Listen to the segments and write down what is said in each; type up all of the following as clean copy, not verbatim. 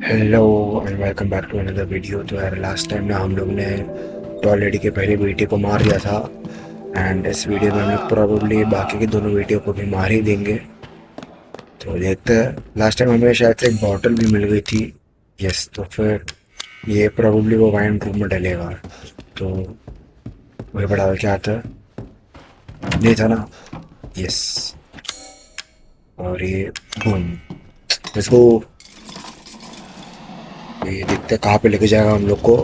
Hello and welcome back to another video. तो यार last time ना हम लोग ने टॉय लेडी के पहले बेटे को मार दिया था एंड इस वीडियो में हम लोग प्रोबेबली बाकी के दोनों बेटियों को भी मार ही देंगे। तो देखते हैं। लास्ट टाइम हमें शायद से एक बॉटल भी मिल गई थी। यस, तो फिर ये प्रोबेबली वो वाइन रूम में डलेगा। तो वही बड़ा डाल के आता है। नहीं था ना। यस। और ये बूम। इसको ये देखते हैं कहाँ पे लेके जाएगा हम लोग को।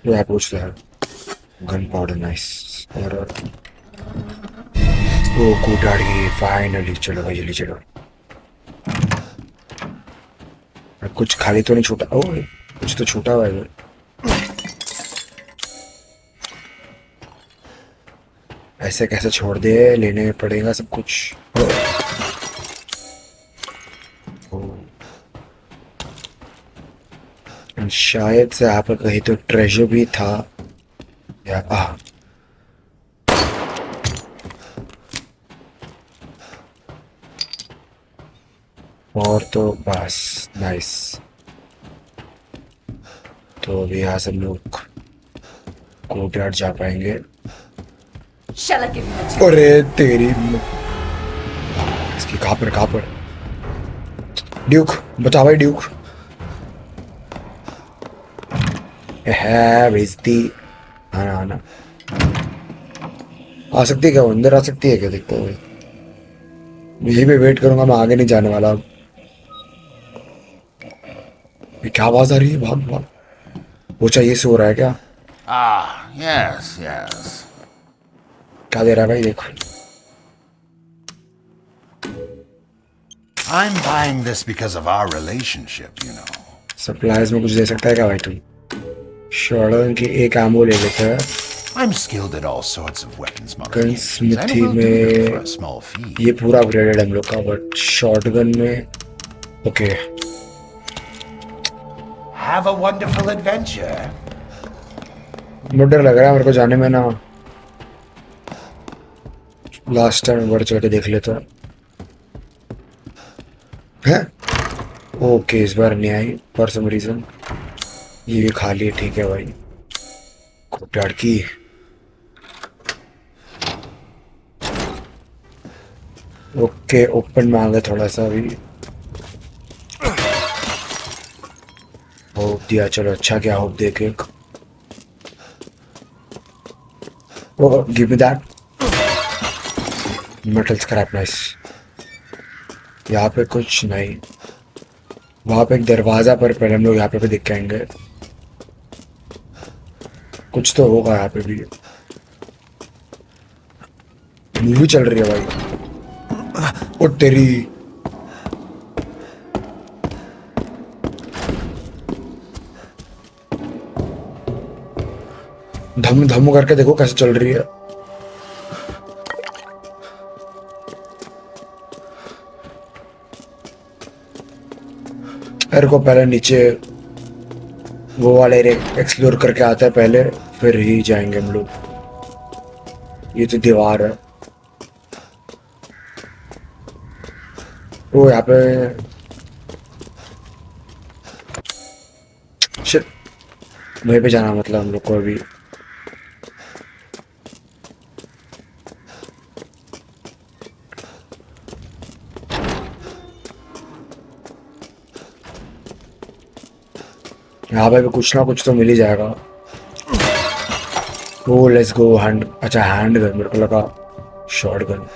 तो यार पूछता है गन पाउडर नाइस। और वो कूटाड़ी फाइनली। चलो भाई जल्दी चलो। अब कुछ खाली तो नहीं छूटा। ओ कुछ तो छूटा हुआ है। ऐसे कैसे छोड़ दे, लेने पड़ेगा सब कुछ। ओ, शायद से यहाँ पर कहीं तो ट्रेजर भी था। या और तो बस नाइस। तो अभी यहाँ से हम लोग कोर्टयार्ड जा पाएंगे। Shall I give you material? अरे तेरी इसकी कहाँ पर ड्यूक। बता भाई ड्यूक है बेइज्जती। आना आना। आ सकती है क्या वो? अंदर आ सकती है क्या? देखते हैं। यही पे वेट करूंगा, मैं आगे नहीं जाने वाला अब। ये क्या आवाज आ रही है? भाग भाग। वो चाहिए सो रहा है क्या? Ah, yes, yes. क्या दे रहा है भाई? देखो। I'm buying this because of our relationship, you know. Supplies में कुछ दे सकता है क्या भाई तुम? शॉर्टगन की एक आमो ले लेता है। I'm skilled at all sorts of weapons gun modifications, and smithy will do them for में a small fee. ये पूरा अपग्रेडेड हम लोग का, बट शॉटगन में okay. Have a wonderful adventure. बहुत डर लग रहा है मेरे को जाने में ना। लास्ट टाइम बढ़ चढ़ के देख लेता है। ओके इस बार नहीं आई फॉर सम रीजन। ये भी खाली है, ठीक है भाई। कोटाड़ की ओके ओपन में आ गया थोड़ा सा अभी। होप दिया, चलो अच्छा क्या होप दे के। Oh give me that metal scrap nice. यहाँ पे कुछ नहीं। वहां पे एक दरवाजा पर पहले हम लोग यहाँ पे भी देख के आएंगे। कुछ तो होगा यहाँ पे भी। मूवी चल रही है भाई। ओ तेरी। धम धम करके देखो कैसे चल रही है। मेरे को पहले नीचे वो वाले एक्सप्लोर करके आता है पहले, फिर ही जाएंगे हम लोग। ये तो दीवार है। वो यहाँ पे शिट। वहीं पे जाना मतलब हम लोग को अभी। यहाँ पे भी कुछ ना कुछ तो मिल ही जाएगा। ओ लेट्स गो हैंड। अच्छा हैंड गन, मेरे को लगा शॉर्ट गन।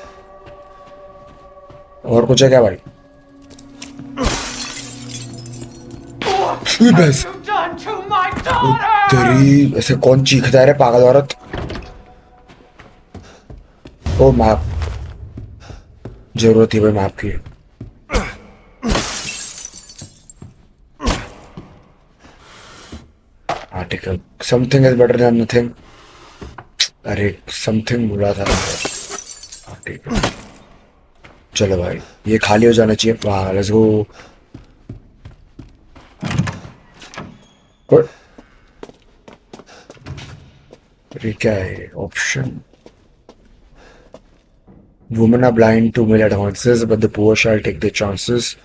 और कुछ है क्या भाई? What have बस you done to my O daughter? तेरी, ऐसे कौन चीखता है रे पागल औरत? ओ मैप। जरूरत थी भाई मैप की। हाँ ठीक है। Something is better than nothing. अरे समथिंग बोला था। हाँ ठीक है। चलो भाई ये खाली हो जाना चाहिए। वाह लेट्स गो। अरे क्या है option? Women are blind to male advances, but the poor shall take their chances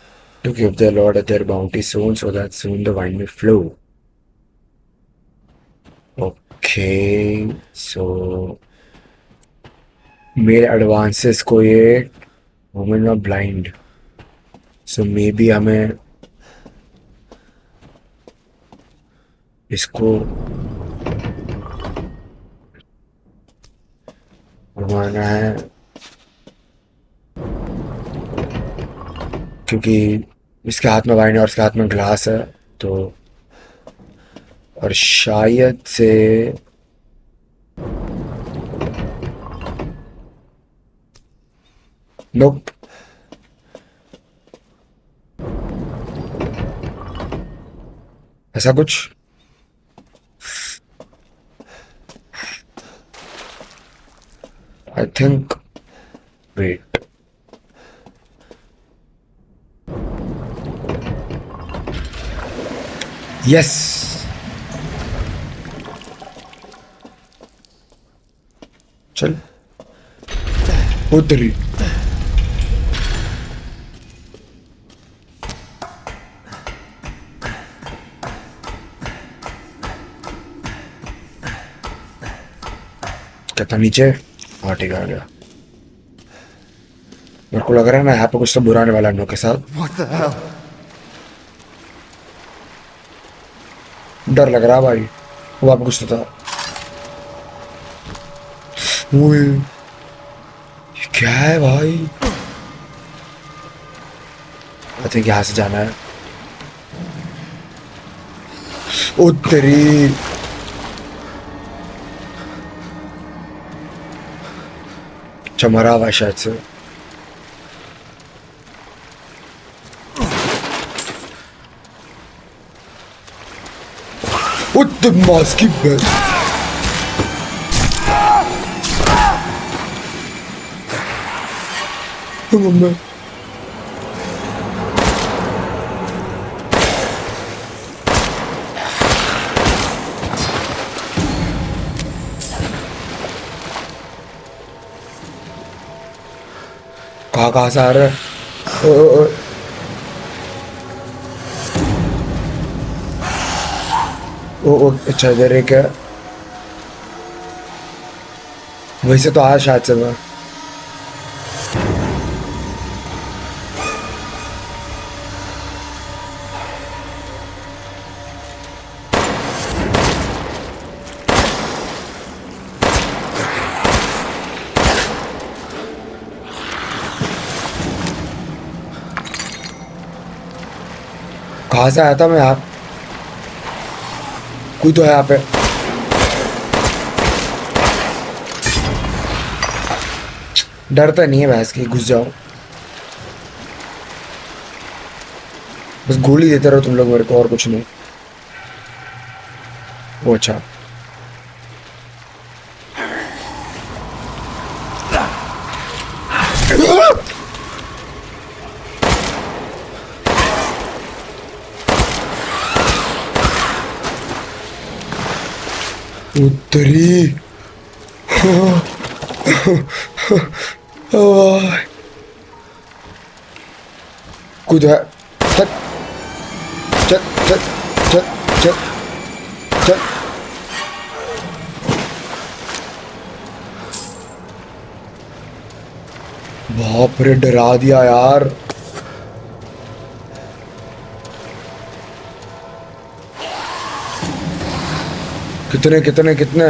to give their lord their bounty soon, so that soon the wine may flow. Okay, so male advances को ये women are blind, so maybe हमें इसको घुमाना है क्योंकि इसके हाथ में वाइन है और इसके हाथ में ग्लास है, तो और शायद से नोप ऐसा कुछ आई थिंक वेट यस चल उतरी कहता नीचे। हाँ ठीक है, आ गया। मेरे को लग रहा है ना यहाँ पे कुछ तो बुरा आने वाला है इन लोग के साथ। What the hell? डर लग रहा है भाई, वहाँ पे कुछ तो था। ओए, ये क्या है भाई? आई थिंक यहाँ से जाना है। ओ तेरी, अच्छा मरा हुआ है शायद से। उत मास्की बैल मम्मा कहाँ से आ रहा है? ओ अच्छा इधर एक है, वैसे तो आया शायद से मैं। कहाँ से आया था मैं? यहाँ कोई तो है यहाँ पे। डरता नहीं है भैंस की, घुस जाओ बस, गोली देते रहो तुम लोग मेरे को, और कुछ नहीं। वो अच्छा उत्तरी कूद है, चल चल चल चल चल चल। बाप रे, डरा दिया यार। कितने कितने कितने?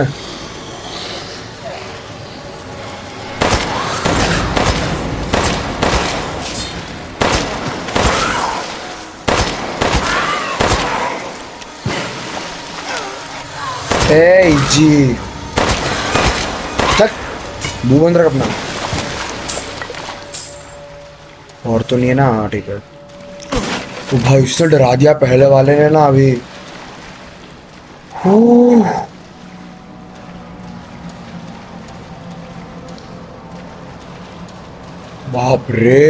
ए जी चल, मुंह बंद रख अपना। और तो नहीं है ना? हाँ ठीक है। तो भाई उसने डरा दिया पहले वाले ने ना अभी। बाप रे,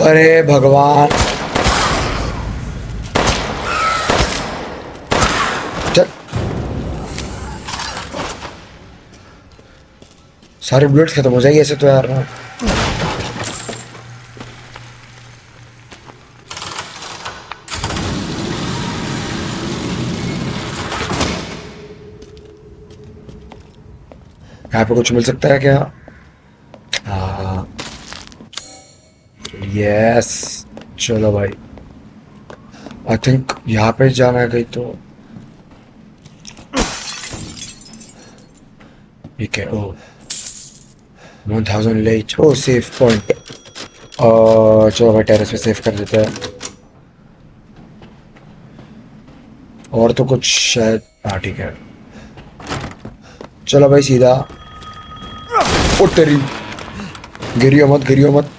अरे भगवान। चल सारे बुलेट्स खत्म हो जाएगी ऐसे तो यार ना। यहाँ पे कुछ मिल सकता है क्या? हाँ यस, चलो भाई। आई थिंक यहाँ पे जाना है कहीं तो। ठीक है। ओ 1000 लेट। ओ सेफ पॉइंट। चलो भाई टेरेस पे सेव कर देते हैं। और तो कुछ शायद, हाँ ठीक है। चलो भाई सीधा। ओ तेरी, गिरियो मत गिरियो मत।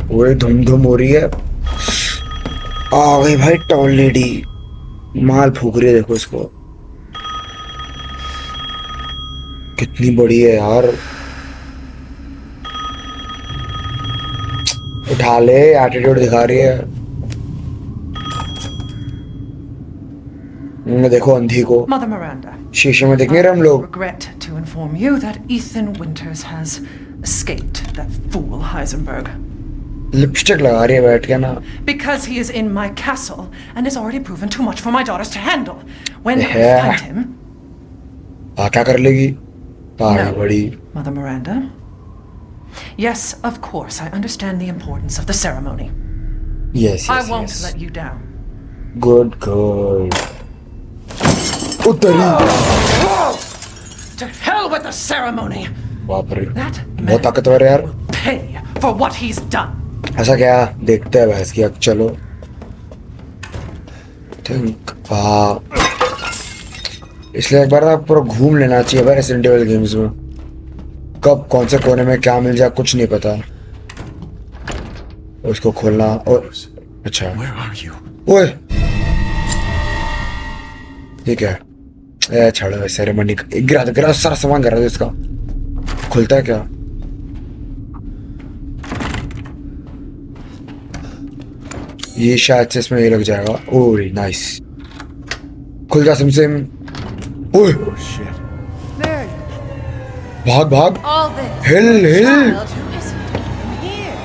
वो धूम धूम हो रही है। आ गई भाई टॉल लेडी, माल फूक रही है, देखो इसको कितनी बड़ी है यार। उठा ले, एटीट्यूड दिखा रही है। देखो अंधी को Mother Miranda, शीशे में देख नहीं रहे हम लोग। regret to inform you that Ethan Winters has escaped that fool Heisenberg. Lipstick लगा रही है बैठ के ना। Because he is in my castle and has already proven too much for my daughters to handle. When I Yeah. find him... क्या कर लेगी? पागल No, बड़ी। Mother Miranda. Yes, of course, I understand the importance of the ceremony. Yes, I yes, won't yes. let you down. Good girl. उतरी। To hell with the ceremony! बाप रे, That बहुत man ताकतवर है यार। will pay for what he's done. ऐसा क्या? देखते हैं बहस की। अब चलो। थिंक इसलिए एक बार ना पूरा घूम लेना चाहिए भाई रेसिडेंट एविल गेम्स में। कब कौन से कोने में क्या मिल जाए कुछ नहीं पता। उसको खोलना और अच्छा। Where are you? ओए ठीक है। ए छोड़ो, सेरेमनी गिरा दो, गिरा सारा सामान गिरा दो इसका। खुलता है क्या? ये शायद से इसमें ये लग जाएगा। ओह नाइस, खुल जा सिमसिम। ओए Oh shit. भाग भाग, All this hill hill. child who isn't even here.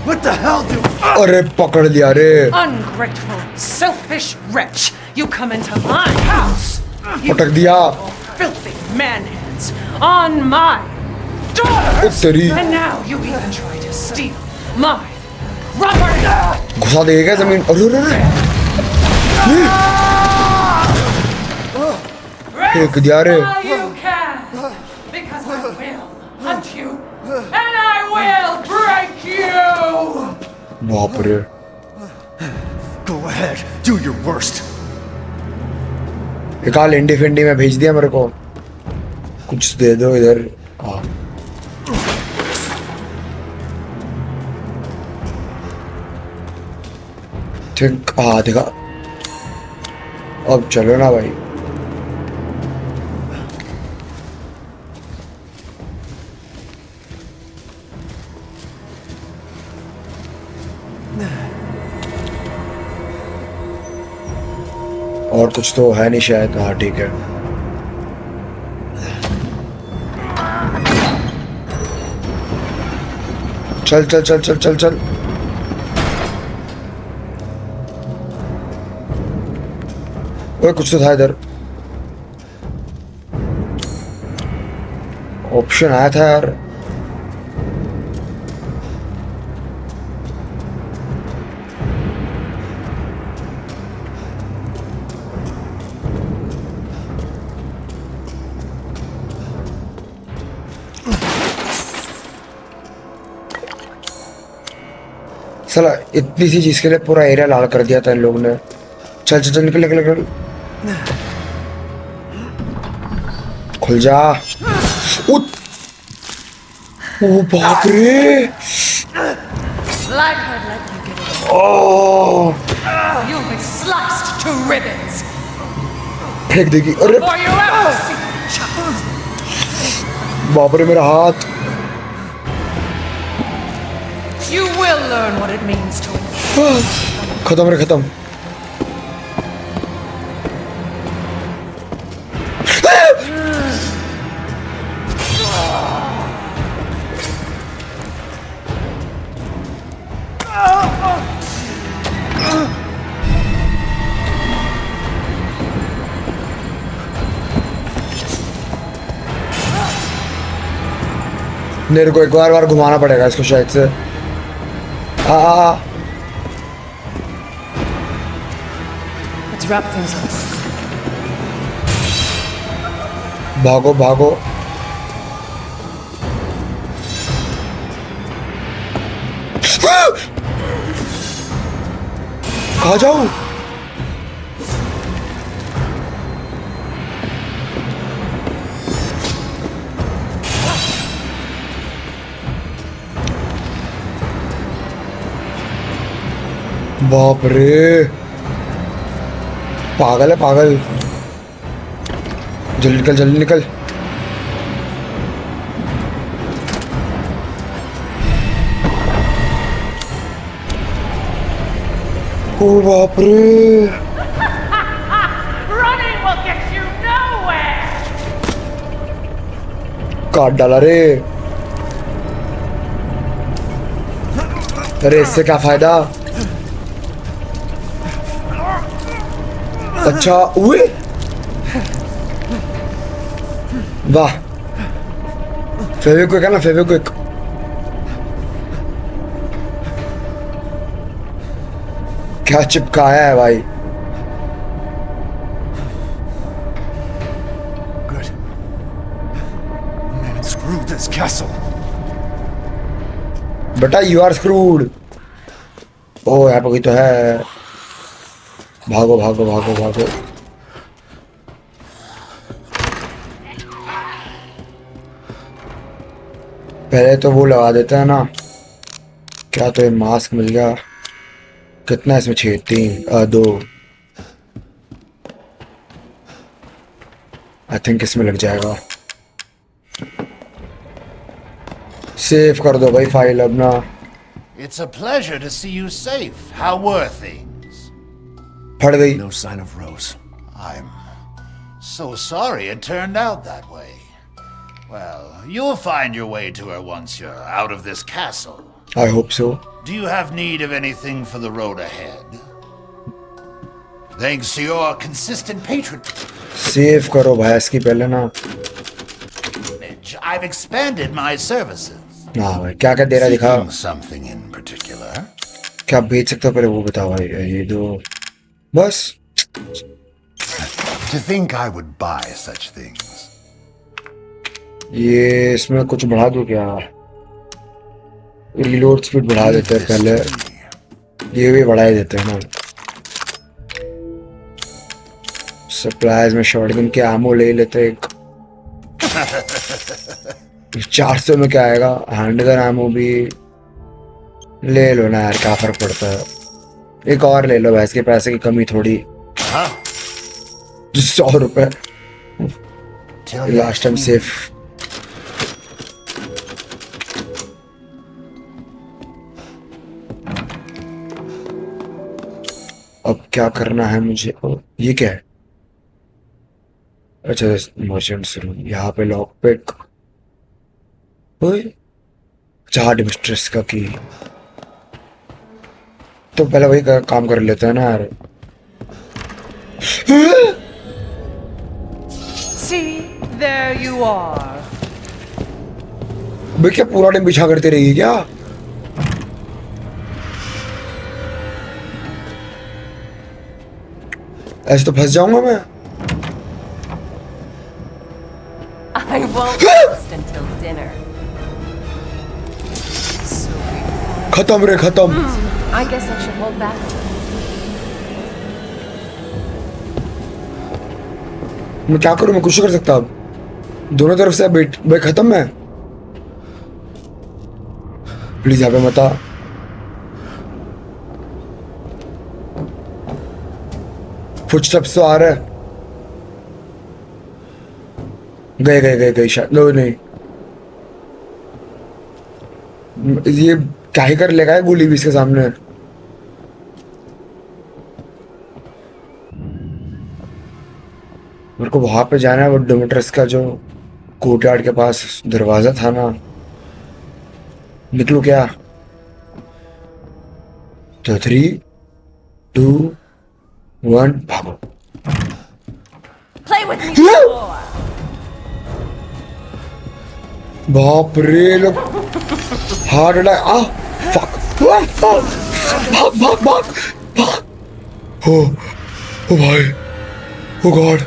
What the hell do? अरे पकड़ लिया रे। Ungrateful, selfish wretch! You come into my house! You पटक दिया। filthy man-hands on my daughters! तेरी And now you even try to steal my property! घुसा देगा जमीन। अरे अरे फेंक दिया रे। While you can! Because I will hunt you! And I will break you! बाप रे, Go ahead. Do your worst. निकाल इंडी फिंडी में भेज दिया मेरे को। कुछ दे दो इधर। हाँ ठीक। हाँ देखा। अब चलो ना भाई। और कुछ तो है नहीं शायद। हाँ ठीक है। चल चल चल चल चल चल। ओए कुछ तो था इधर, ऑप्शन आया था यार। साला इतनी सी चीज के लिए पूरा एरिया लाल कर दिया था इन लोगों ने। चल चल चल निकल निकल निकल। खुल जा। ओ बाप रे। Like I'd let you get away. Oh You'll be sliced to ribbons फेंक देगी। अरे before you ever see a child. बाप रे मेरा हाथ। You will learn what it means to खत्म रे खत्म। मेरे को एक बार घुमाना पड़ेगा इसको शायद से। आ Let's wrap things up. भागो भागो। कहाँ जाऊं? बाप रे, पागल है पागल। जल्दी निकल जल्दी निकल। ओ बाप रे, Running will get you nowhere! काट डाला रे। अरे इससे क्या फायदा? अच्छा उए, वाह, फेविक्विक है ना, फेविक्विक। क्या चिपकाया है भाई। Good. Man, screw this castle. बेटा यू आर स्क्रूड। ओ यहाँ पे कोई तो है। भागो भागो भागो भागो। पहले तो वो लगा देते हैं ना। क्या तो ये मास्क मिल गया। कितना इसमें छेद? 2 आई थिंक इसमें लग जाएगा। सेव कर दो भाई फाइल अब ना। It's a pleasure to see you safe. How were things? फट गई। No sign of Rose. I'm so sorry it turned out that way. Well, you'll find your way to her once you're out of this castle. I hope so. Do you have need of anything for the road ahead? Thanks to your consistent patronage, save करो भाई इसकी पहले ना। I've expanded my services. हाँ भाई, क्या क्या दे रहा दिखा। Seeking something in particular? क्या बेच सकते हो पहले वो बताओ भाई। ये दो बस। To think I would buy such things. ये इसमें कुछ बढ़ा दो क्या? रिलोड स्पीड बढ़ा देते हैं पहले। ये भी बढ़ा ही देते हैं ना। सप्लाईज में शॉटगन के आमो ले लेते हैं। 400 में क्या आएगा? हैंडगन आमो भी ले लो ना यार, क्या फर्क पड़ता है। एक और ले लो भाई, इसके पैसे की कमी थोड़ी। 100 रुपए लास्ट टाइम सेफ। अब क्या करना है मुझे? ये क्या है? अच्छा मर्चेंट्स रूम। यहाँ पे लॉक पिक। चार्ट मिस्ट्रेस का की। तो पहले वही काम कर लेते हैं ना यार। See, there you are. भाई क्या पूरा टाइम पीछा करते रहिए क्या? ऐसे तो फंस जाऊंगा मैं। I won't rest until dinner. खत्म रे खत्म। I guess I should hold back. मैं क्या करूं? मैं कुछ नहीं कर सकता अब। दोनों तरफ से बेट भाई खत्म है। प्लीज यहाँ पे मत आ। फुटस्टेप्स तो आ रहे हैं। गए गए गए गए शायद। नो नहीं, ये क्या ही कर लेगा गोली भी इसके सामने। मेरे को वहां पे जाना है, वो डोमेट्रस का जो कोर्टयार्ड के पास दरवाजा था ना। निकलू क्या? तो 3, 2, 1 भागो। Play with me some more. बाप रे लोग हार्ट अटैक आ फक भाग भाग भाग भाग ओ भाई ओ गॉड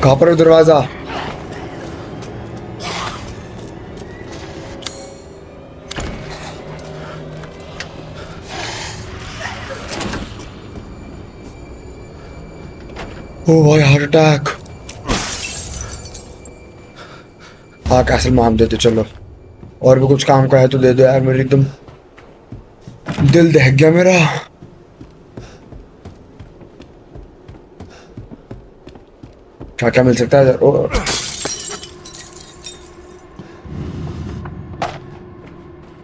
कहाँ पर है दरवाजा ओ भाई हार्ट अटैक हाँ कैसल मान देते चलो और भी कुछ काम का है तो दे दो यार मेरी एकदम दिल दहक गया मेरा क्या क्या मिल सकता है ओ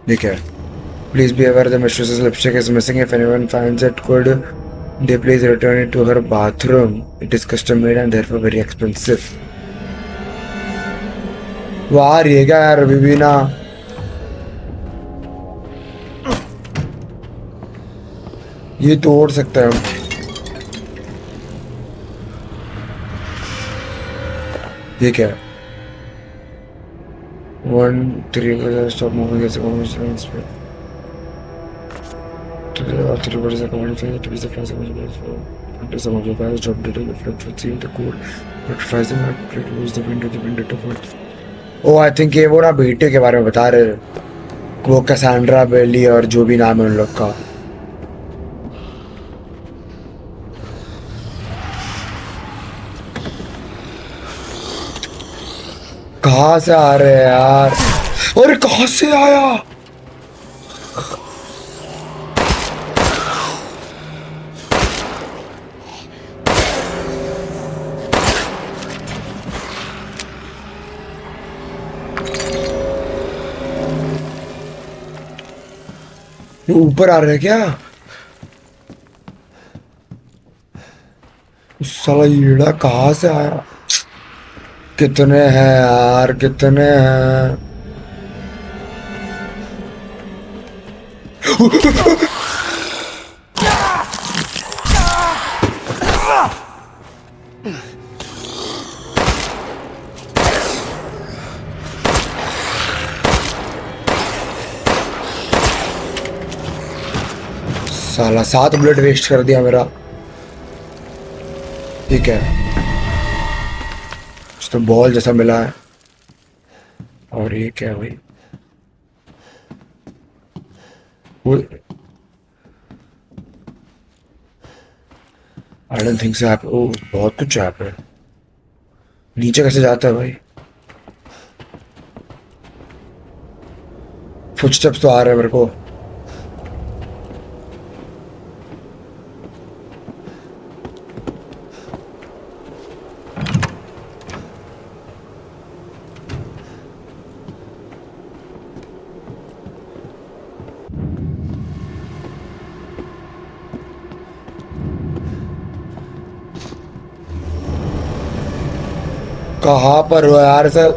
ठीक है Please be aware the mistress's lipstick is missing. If anyone finds it, could they please return it to her bathroom? It is custom made and therefore very expensive. वाह ये क्या यार अभी भी ना ये तोड़ सकते हैं हम ये क्या है 1 3 stop moving as a conversation space to the authority what is a command failure to be the class of the some of the files job data reflect what see the code notifies them not to close the window to put oh I think ये वो ना बेटे के बारे में बता रहे वो कैसेंड्रा बेली और जो भी नाम है उन लोग का कहाँ से आ रहे हैं यार अरे कहाँ से आया ये ऊपर आ रहे हैं क्या साला ईड़ा कहाँ से आया कितने हैं यार कितने हैं साला 7 बुलेट वेस्ट कर दिया मेरा ठीक है तो बॉल जैसा मिला है और ये क्या है भाई वो आई डोंट थिंक सो ओ बहुत कुछ यहाँ पे नीचे कैसे जाता है भाई फुटस्टेप्स तो आ रहे हैं मेरे को कहाँ पर हो यार सर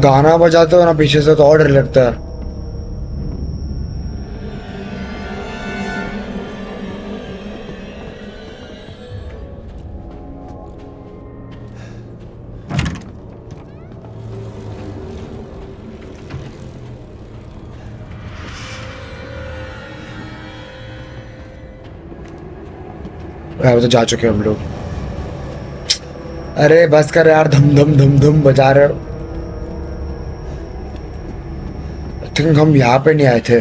गाना बजाते हो ना पीछे से तो और डर लगता है तो जा चुके हम लोग अरे बस कर यार धम धम धम धम बजा रहे आई थिंक हम यहाँ पे नहीं आए थे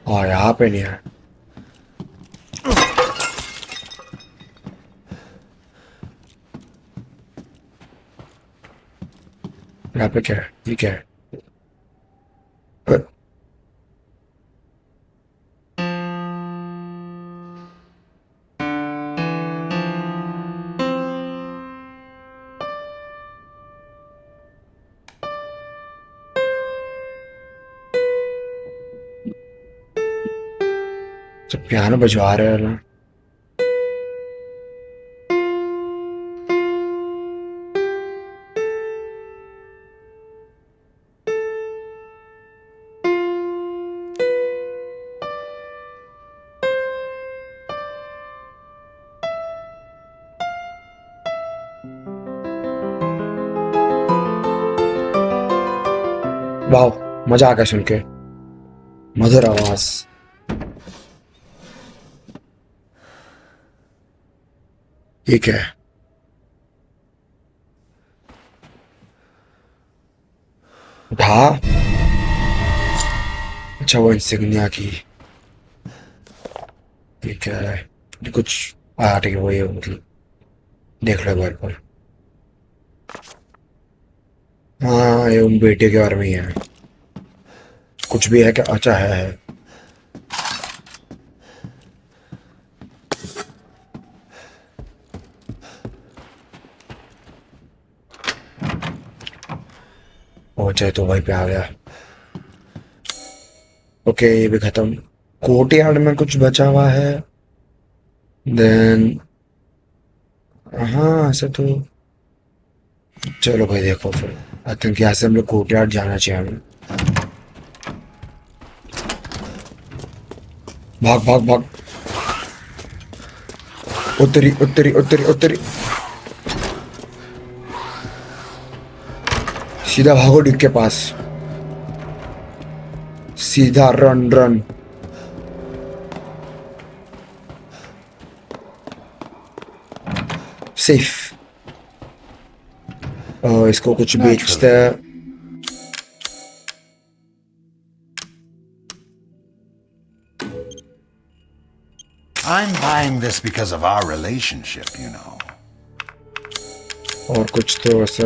हाँ यहाँ पे नहीं आए यहाँ पे क्या है ये क्या है पियानो बजवा रहे हैं ना वाह, मजा आ गया सुन के, मधुर आवाज। ये क्या है? उठा। अच्छा, वो इंसिग्निया की। ये क्या है? ये कुछ ठीक है, वो ये मतलब देख लो एक बार पर। हाँ, ये उन बेटे के बारे में ही है। कुछ भी है क्या? अच्छा है। पहुंचे तो वहीं पे आ गया। ओके, ये भी खत्म। कोर्टयार्ड में कुछ बचा हुआ है। देन हाँ, ऐसे तो चलो भाई, देखो फिर आई थिंक यहाँ से हम लोग कोर्टयार्ड जाना चाहिए हमें। भाग भाग भाग। उत्तरी उत्तरी उत्तरी उत्तरी। सीधा भागो डिग के पास। सीधा रन रन। सेफ। इसको कुछ बेचते हैं। I'm buying this because of our relationship, you know. और कुछ तो ऐसा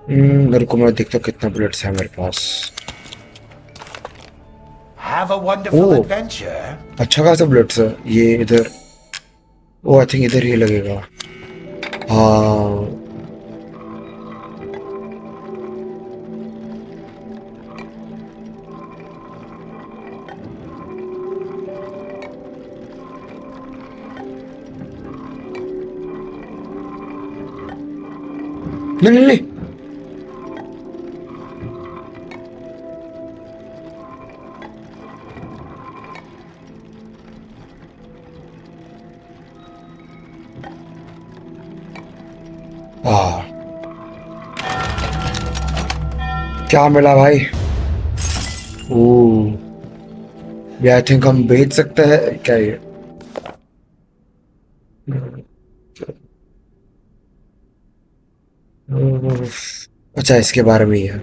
मेरे को, मैं देखता कितना बुलेट्स है मेरे पास। Have a wonderful Oh. adventure. अच्छा खासा बुलेट्स है ये इधर। ओ, आई थिंक इधर ये लगेगा। हाँ, नहीं नहीं नहीं। हाँ, क्या मिला भाई? ओ, ये आई थिंक हम बेच सकते हैं क्या ये? अच्छा, इसके बारे में ही है।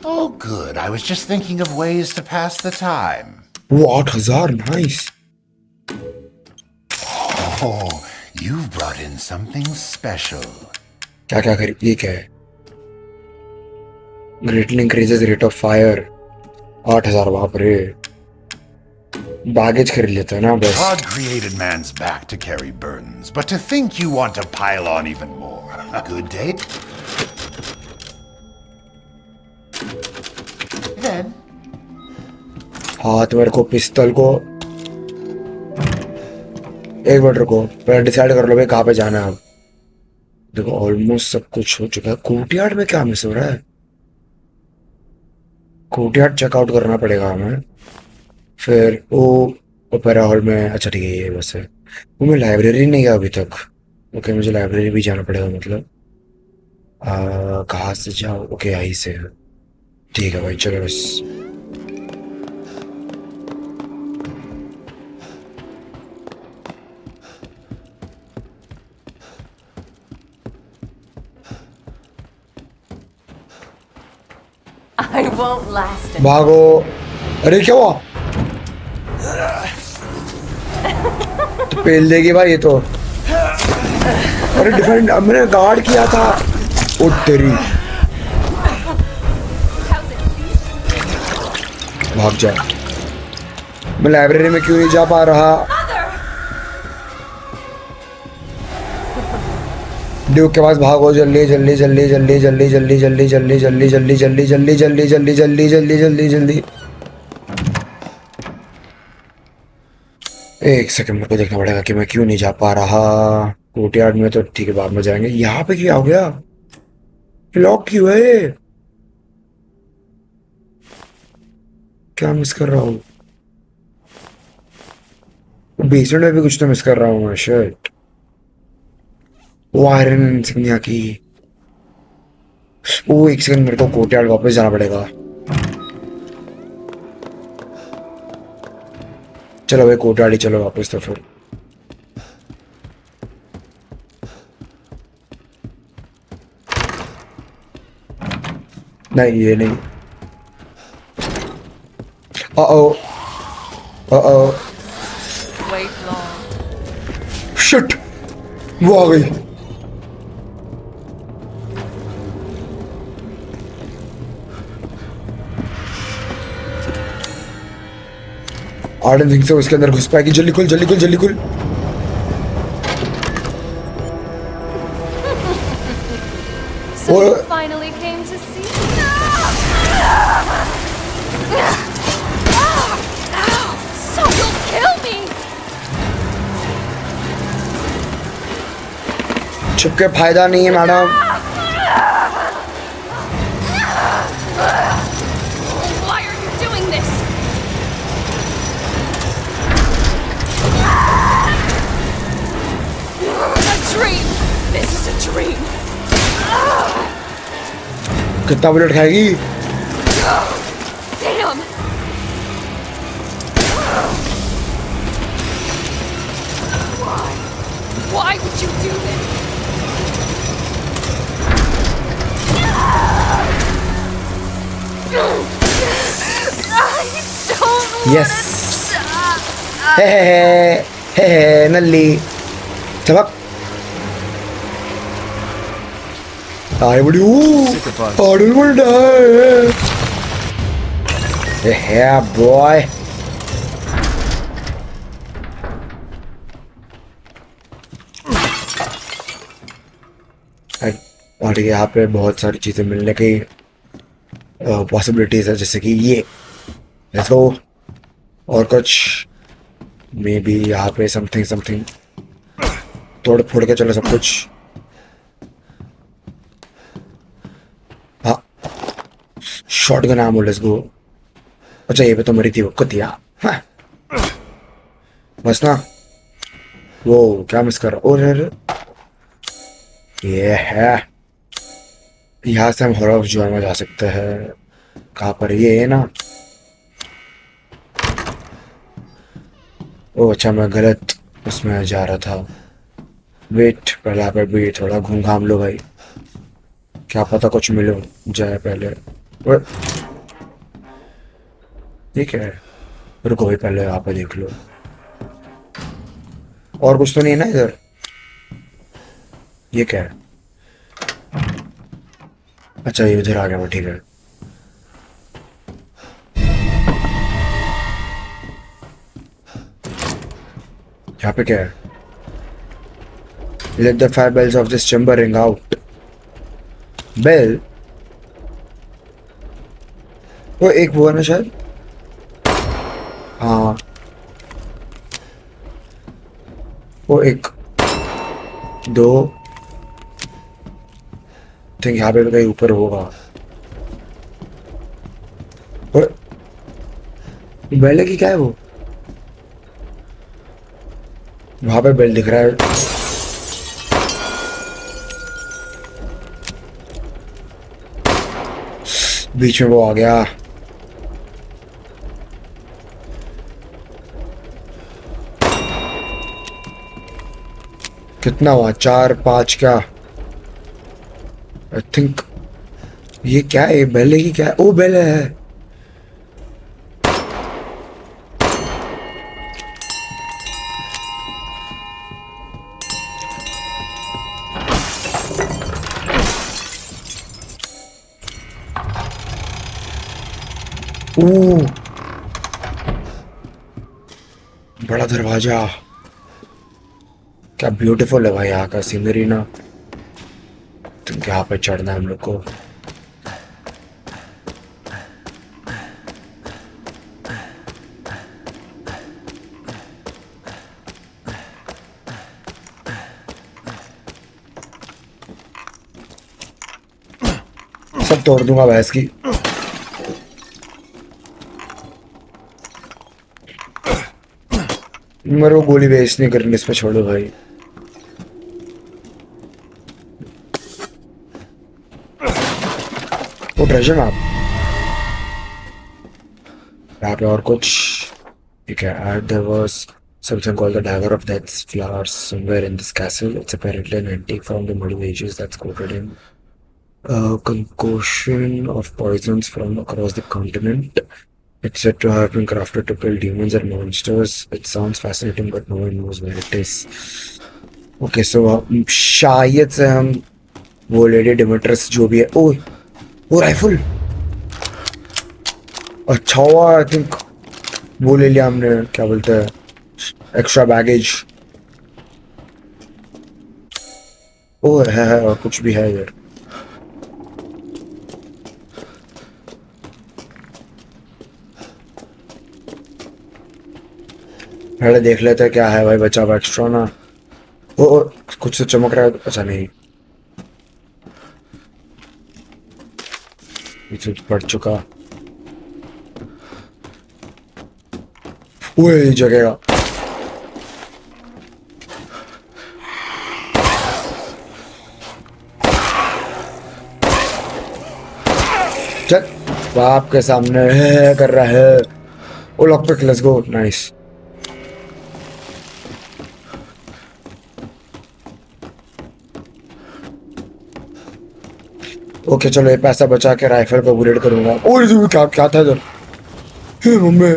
Oh, good. I was just thinking of ways to pass the time. वो 8,000, nice. Oh, you've brought in something special. क्या क्या खरीद? ये क्या है? Greatly increases rate of fire. 8,000, बाप रे। बैगेज खरीद लेते हैं ना बस। God created man's back to carry burdens, but to think you want to pile on even more. Good date? Then, हाँ, तो मेरे को पिस्तल को एक मिनट रुको, पहले डिसाइड कर लो भाई कहाँ पे जाना है। अब देखो, ऑलमोस्ट सब कुछ हो चुका है। कोर्टयार्ड में क्या मिस हो रहा है? कोर्टयार्ड चेकआउट करना पड़ेगा हमें। फिर वो ओपेरा हॉल में। अच्छा ठीक है, ये बस है। वो मैं लाइब्रेरी नहीं गया अभी तक। ओके, मुझे लाइब्रेरी भी जाना पड़ेगा मतलब। कहाँ से जाओ? ओके, यहीं से है। ठीक है भाई, चलो बस। I won't last until भागो। अरे क्या हुआ? तो पेल देगी भाई ये तो। अरे डिफेंड, मैंने गार्ड किया था। ओ तेरी, भाग जा। मैं लाइब्रेरी में क्यों नहीं जा पा रहा? ड्यूक के पास भागो, जल्दी जल्दी जल्दी जल्दी जल्दी जल्दी जल्दी जल्दी जल्दी जल्दी जल्दी जल्दी जल्दी जल्दी जल्दी जल्दी जल्दी जल्दी। एक सेकंड, मेरे को देखना पड़ेगा कि मैं क्यों नहीं जा पा रहा। कोर्टयार्ड में तो ठीक है, बाद में जाएंगे। यहाँ पे क्या हो गया? लॉक क्यों है? क्या मिस कर रहा हूँ? बेसमेंट में भी कुछ तो मिस कर रहा हूँ मैं। शिट। वो आयरन इंसिग्निया की। ओ एक सेकंड, मेरे को कोर्टयार्ड वापस जाना पड़ेगा। चलो भाई कोर्टयार्ड ही चलो वापस तो फिर। नहीं ये नहीं। ओ Wait long. शिट, वो आ गई। आई डोंट थिंक सो उसके अंदर घुस पाएगी। जल्दी खुल जल्दी खुल जल्दी खुल। So Well- you finally came to see me? So you'll kill me? छुप के फायदा नहीं है madam. Why are you doing this? A dream. This is a dream. कितना बुलेट खाएगी? Damn. Why would you do this? I don't Yes. हे नल्ली चमक। I would I don't want to die. Yeah, boy. और यहाँ पे बहुत सारी चीजें मिलने की पॉसिबिलिटीज है, जैसे कि ये लेट्स गो। और कुछ मे बी यहाँ पे समथिंग समथिंग तोड़ फोड़ के चलो सब कुछ। हाँ शॉटगन आमो, लेट्स गो। अच्छा ये पे तो मरी थी वो कुतिया। हाँ। बस ना वो क्या मिस कर रहा। और ये है यहाँ से हम हॉरर ऑफ जॉय में जा सकते हैं। कहाँ पर ये है ना। ओ अच्छा मैं गलत उसमें जा रहा था। वेट पहले यहाँ पर भी थोड़ा घूम घाम लो भाई, क्या पता कुछ मिलो जाए पहले। ठीक है रुको भाई पहले यहाँ पे देख लो। और कुछ तो नहीं है ना इधर। ये क्या है? अच्छा ये उधर आ गया मैं, ठीक है। यहाँ पे क्या है? Let the fire bells of this chamber ring out. Bell? वो एक वो है ना शायद। हाँ वो एक दो थिंक यहाँ पे भी कहीं ऊपर होगा। और बेल की क्या है वो? वहां पे बेल दिख रहा है। बीच में वो आ गया। कितना हुआ? 4 5 क्या? आई थिंक ये क्या है? बेल की क्या है? ओ बेल है। बड़ा दरवाजा, क्या ब्यूटीफुल है भाई यहाँ का सीनरी ना। तो यहाँ पे चढ़ना है हम लोग को। सब तोड़ दूंगा भैंस की। मेरे को गोली वेस्ट नहीं करनी इस पे, छोड़ो भाई। वो ट्रेजर मैप यहाँ पे और कुछ ठीक है eight there was something called the dagger of death's flowers somewhere in this castle. It's apparently an antique from the Middle Ages that's quoted in a concoction of poisons from across the continent. It's said to have been crafted to kill demons and monsters. It sounds fascinating, but no one knows where it is. Okay, so शायद से हम वो lady डिमिट्रस जो भी है ओह वो rifle अच्छा हुआ आई थिंक वो ले लिया हमने क्या बोलते हैं एक्स्ट्रा बैगेज ओ है और कुछ भी है यार पहले देख लेते हैं क्या है भाई बचा हुआ एक्स्ट्रा ना ओ कुछ तो चमक रहा है अच्छा नहीं ये पड़ चुका वो जगह चल बाप के सामने है कर रहा है oh lock pick let's go nice okay चलो ये पैसा बचा के राइफल को बुलेट करूंगा और क्या क्या था इधर मम्मी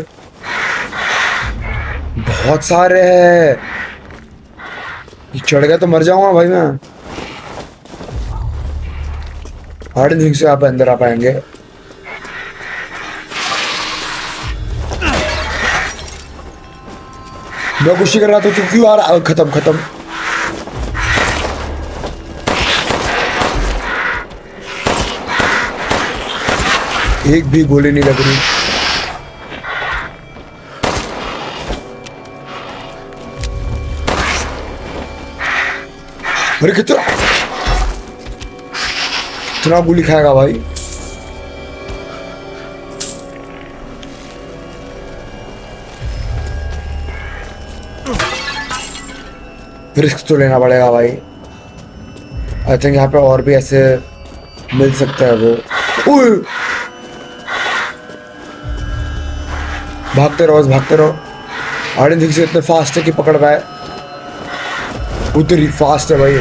बहुत सारे हैं चढ़ गया तो मर जाऊंगा भाई मैं हार्ड थिंक से आप अंदर आ पाएंगे मैं कोशिश कर रहा था तू क्यों आ रहा खत्म खत्म एक भी गोली नहीं लग रही अरे कितना गोली खाएगा भाई रिस्क तो लेना पड़ेगा भाई आई थिंक यहाँ पे और भी ऐसे मिल सकता है वो भागते रहो भागते रहो आई डोंट थिंक से इतने फास्ट है कि पकड़ पाए उतनी फास्ट है भाई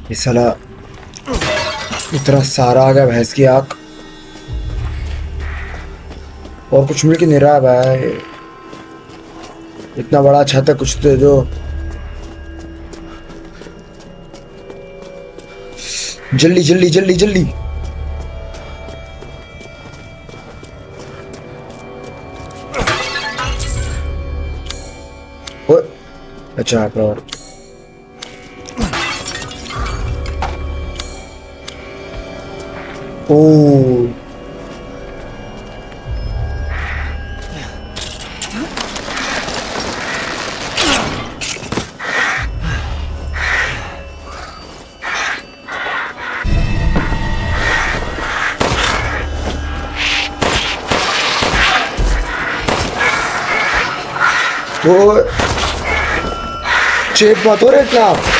ये साला इतना सारा आ गया भैंस की आंख और कुछ मिल के नहीं रहा भाई इतना बड़ा छत है कुछ दे दो जल्दी जल्दी जल्दी जल्दी अच्छा यहाँ पे और ओ तो चेप मत हो रहे इतना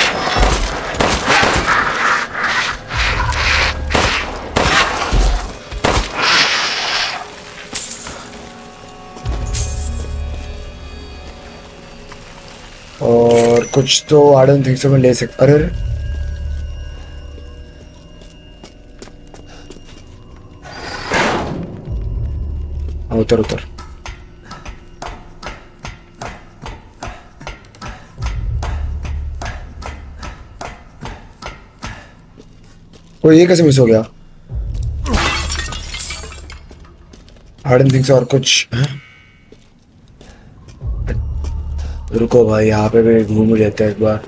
और कुछ तो आई डोंट थिंक सो मैं ले सकता। अरे उतर उतर। वो ये कैसे मिस हो गया? I don't think so. और कुछ है? रुको भाई, यहाँ पे भी घूम लेते हैं एक बार।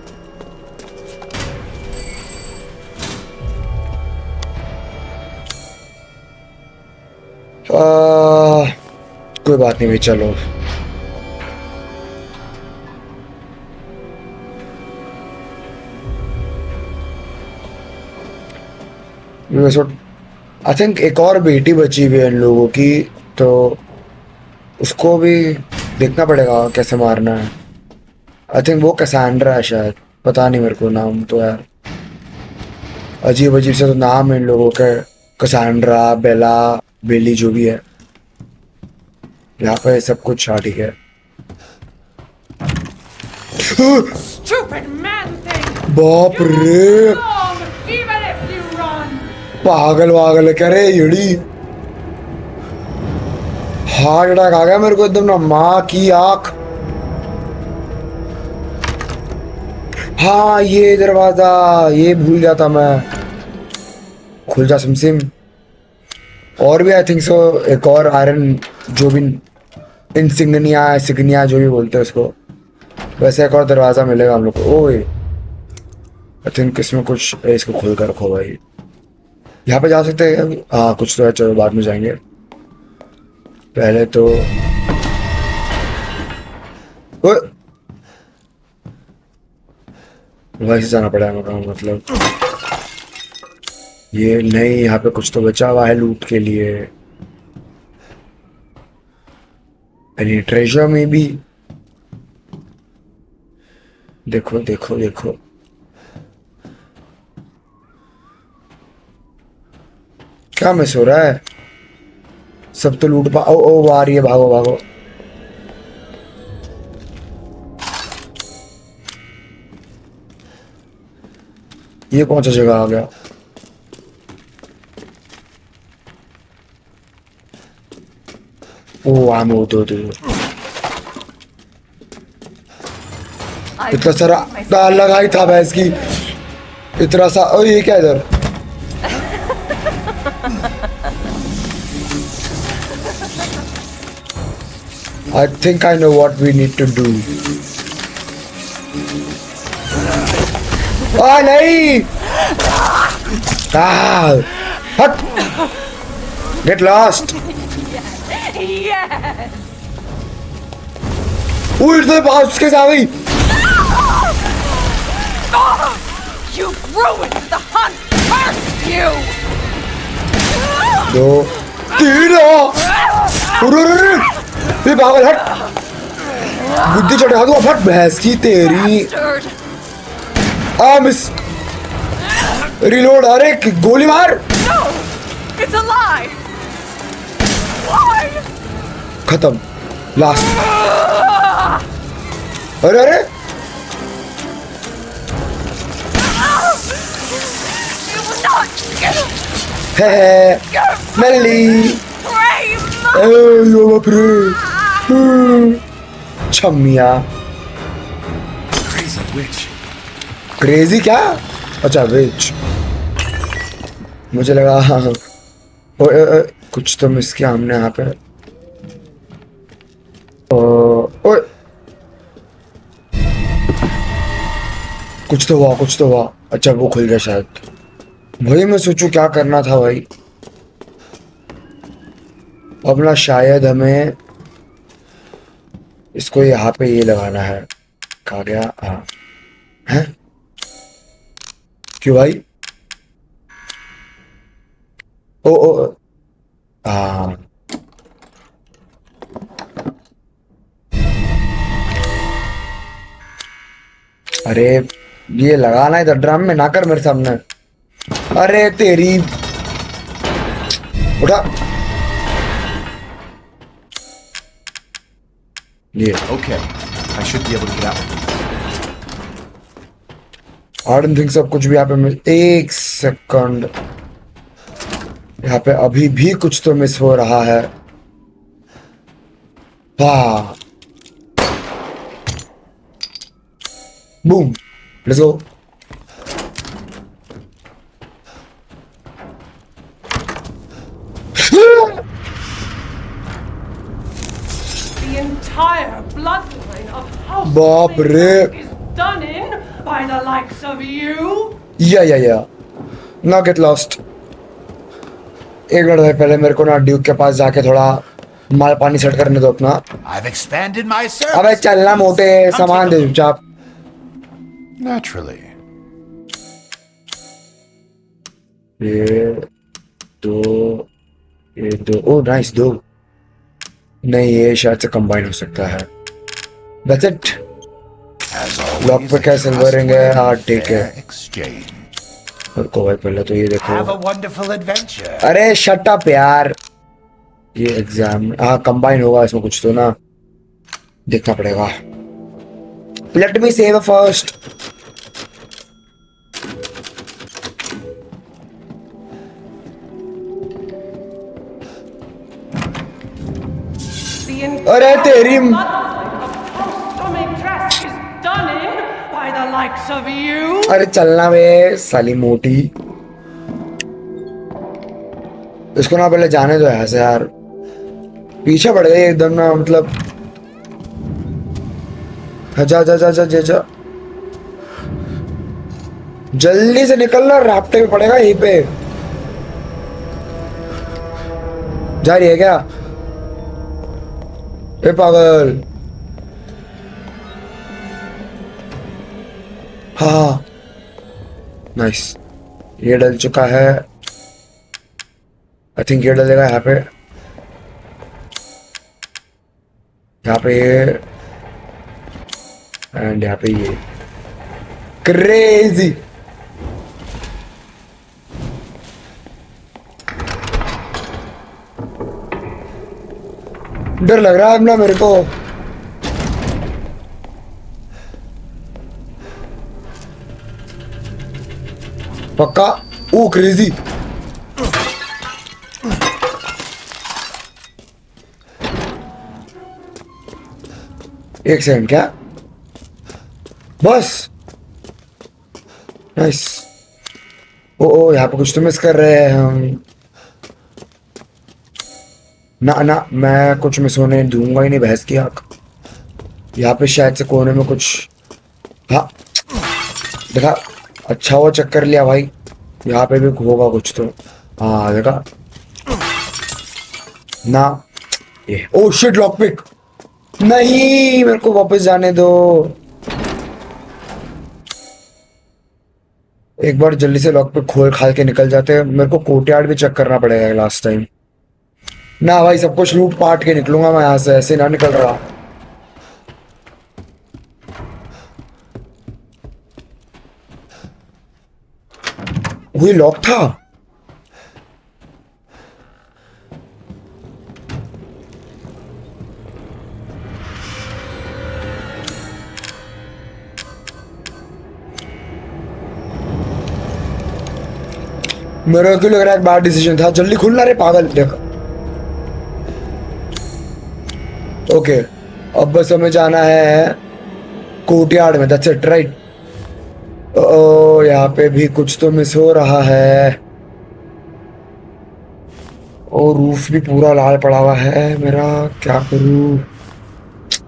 कोई बात नहीं भाई, चलो। आई थिंक एक और बेटी बची हुई है इन लोगों की, तो उसको भी देखना पड़ेगा कैसे मारना है। आई थिंक वो कैसेंड्रा है शायद, पता नहीं मेरे को नाम तो यार, अजीब अजीब से तो नाम है इन लोगों के। कैसेंड्रा, बेला, बेली, जो भी है यहाँ पे सब कुछ। हाँ ठीक है। Stupid man thing! बाप रे, Long, even if you run! पागल वागल है क्या रे यड़ी? हार्ट अटैक आ गया मेरे को एकदम ना, माँ की आंख। हाँ ये दरवाजा, ये भूल गया था मैं। खुल जा सिमसिम। और भी आई थिंक सो एक और आयरन, जो भी इंसिग्निया सिग्निया जो भी बोलते हैं उसको, वैसे एक और दरवाजा मिलेगा हम लोग को। ओए आई थिंक इसमें कुछ, इसको खोल कर रखो भाई। यहाँ पे जा सकते हैं? हाँ कुछ तो है, चलो बाद में जाएंगे। पहले तो वैसे जाना पड़ा है, मतलब ये नहीं। यहाँ पे कुछ तो बचा हुआ है लूट के लिए। एनी ट्रेजर में भी देखो देखो देखो। क्या मिस हो रहा है? सब तो लूट पा। ओ ओ आ रही है, भागो भागो। ये कौन सा जगह आ गया? ओ आमो दो। इतना सारा दाल लगाई था भैंस की, इतना सा। ओ ये क्या इधर? I think I know what we need to do. नहीं! हट! Get lost! Yes! इतने पास उसके साथ गई। You ruined the hunt! Curse you! 2 3 ये पागल, हट! बुद्धि चढ़ा दूँ, हट भैंस की तेरी। Bastard! मिस। रिलोड। अरे गोली मार। No! It's a lie! Why? खत्म, लास्ट। अरे अरे You will not है मेली। frame! बाप रे, छम्मिया। Crazy witch. क्रेजी क्या? अच्छा विच, मुझे लगा। हाँ कुछ तो मिस किया हमने यहाँ पे। ओए कुछ तो हुआ, कुछ तो हुआ। अच्छा वो खुल गया शायद। भाई मैं सोचूं क्या करना था भाई। अब ना शायद हमें इसको यहाँ पे ये लगाना है। कहाँ गया? हाँ है क्यों भाई? ओ हाँ अरे ये लगाना इधर ड्रम में, ना कर मेरे सामने। अरे तेरी, उठा ये। Okay, I should be able to get out. I don't think सब कुछ भी यहाँ पे मिस, एक सेकंड, यहाँ पे अभी भी कुछ तो मिस हो रहा है। हाँ, boom, let's go. The entire bloodline of House बाप रे। is done in by the likes of you. या ना गेट लॉस्ट। एक मिनट भाई, पहले मेरे को ना ड्यूक के पास जाके थोड़ा माल पानी सेट करने दो अपना। I've expanded my service. अबे चलना मोटे, सामान दे चुपचाप। Naturally. ये दो, ओ नाइस, दो नहीं, ये शायद से कंबाइन हो सकता है। That's it. As always, lock पे क्या सिल्वर रिंग है? हाँ ठीक है। fair exchange. और को भाई पहले तो ये देखो। Have a wonderful adventure. अरे शट अप यार, ये एग्जाम, हाँ कंबाइन होगा इसमें कुछ तो ना, देखना पड़ेगा। Let me save first. The अरे entire तेरी bloodline of House Tomitrash is done in by the likes of you. अरे चलना बे साली मोटी, इसको ना पहले जाने दो यहाँ से यार, पीछे पड़ गई एकदम ना, मतलब जा जा जा जा जा जा, जल्दी से निकलना, राफ्टे में पड़ेगा यहीं पे। जा रही है क्या? ए पागल, हाँ नाइस, ये डल चुका है। आई थिंक ये डलेगा यहाँ पे, ये एंड यहाँ पे ये। क्रेजी, डर लग रहा है अब ना मेरे को। पक्का, ओ क्रेजी, एक सेकंड, क्या बस, नाइस। ओ यहाँ पे कुछ तो मिस कर रहे हैं हम। ना मैं कुछ मिस होने दूंगा ही नहीं, बहस की आंख। यहाँ पे शायद से कोने में कुछ, हाँ देखा, अच्छा वो चेक कर लिया भाई, यहाँ पे भी होगा कुछ तो। हाँ देखा ना, ये ओ शिट, लॉक पिक नहीं, मेरे को वापस जाने दो। एक बार जल्दी से लॉक पिक खोल खाल के निकल जाते हैं। मेरे को कोर्टयार्ड भी चेक करना पड़ेगा लास्ट टाइम। ना भाई, सब कुछ लूट पाट के निकलूंगा मैं यहाँ से, ऐसे ना निकल रहा। वही लॉक था। मेरे को लग रहा है एक बार डिसीजन था, जल्दी खुलना रे पागल। देख ओके, अब बस हमें जाना है कोर्टयार्ड में, दैट्स इट राइट। ओ यहाँ पे भी कुछ तो मिस हो रहा है। और रूफ भी पूरा लाल पड़ा हुआ है मेरा, क्या करूं?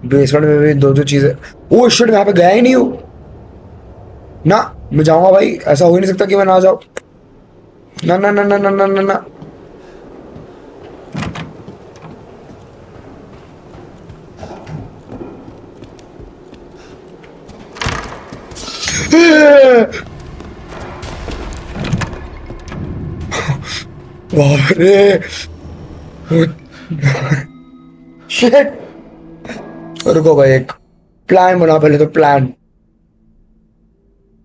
बेसमेंट में भी दो चीजें। ओ शिट, मैं यहाँ पे गया ही नहीं हूं ना। मैं जाऊंगा भाई, ऐसा हो ही नहीं सकता कि मैं ना जाऊं। ना ना ना ना ना ना ना ना, बाप रे, शिट। रुको भाई, एक प्लान बना पहले तो। प्लान,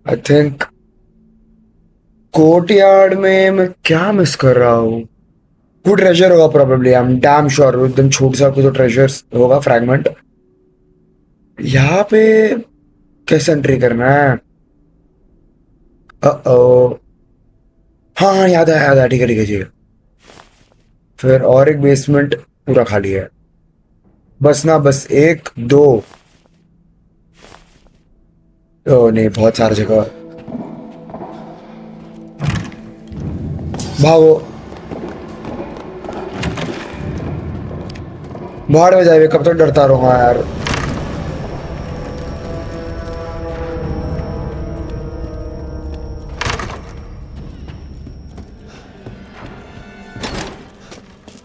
आई थिंक कोर्टयार्ड में मैं क्या मिस कर रहा हूँ? कोई ट्रेजर होगा probably, I am damn sure. एकदम छोटा सा कुछ तो ट्रेजर होगा, फ्रैगमेंट। यहाँ पे कैसे एंट्री करना है? ओ हाँ हाँ, याद है, ठीक है जी। फिर और एक बेसमेंट पूरा खाली है। बस ना, बस एक दो। ओ नहीं, बहुत सारी जगह। भागो, बाहर में जाए, कब तक डरता रहूंगा यार।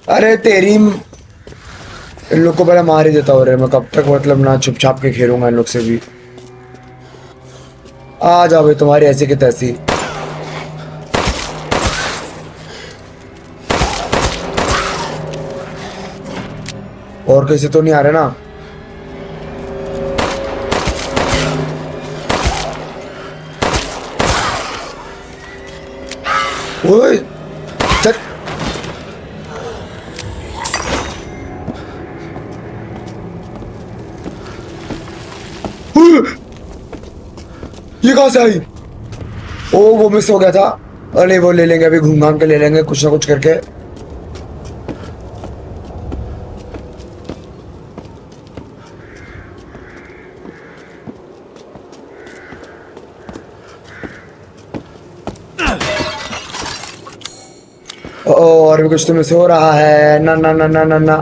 अरे तेरी, इन लोग को पहले मार ही देता हो रहे, मैं कब तक मतलब ना छुप छाप के खेलूंगा इन लोग से भी। आ जाओ भाई, तुम्हारी ऐसी की तैसी। और किसी तो नहीं आ रहे ना? ओए चल। ये कहां से आई? ओ वो मिस हो गया था। अरे वो ले लेंगे अभी, घूम घाम के ले लेंगे कुछ ना कुछ करके। ओ और भी कुछ तो मिस हो रहा है। ना ना ना ना ना ना।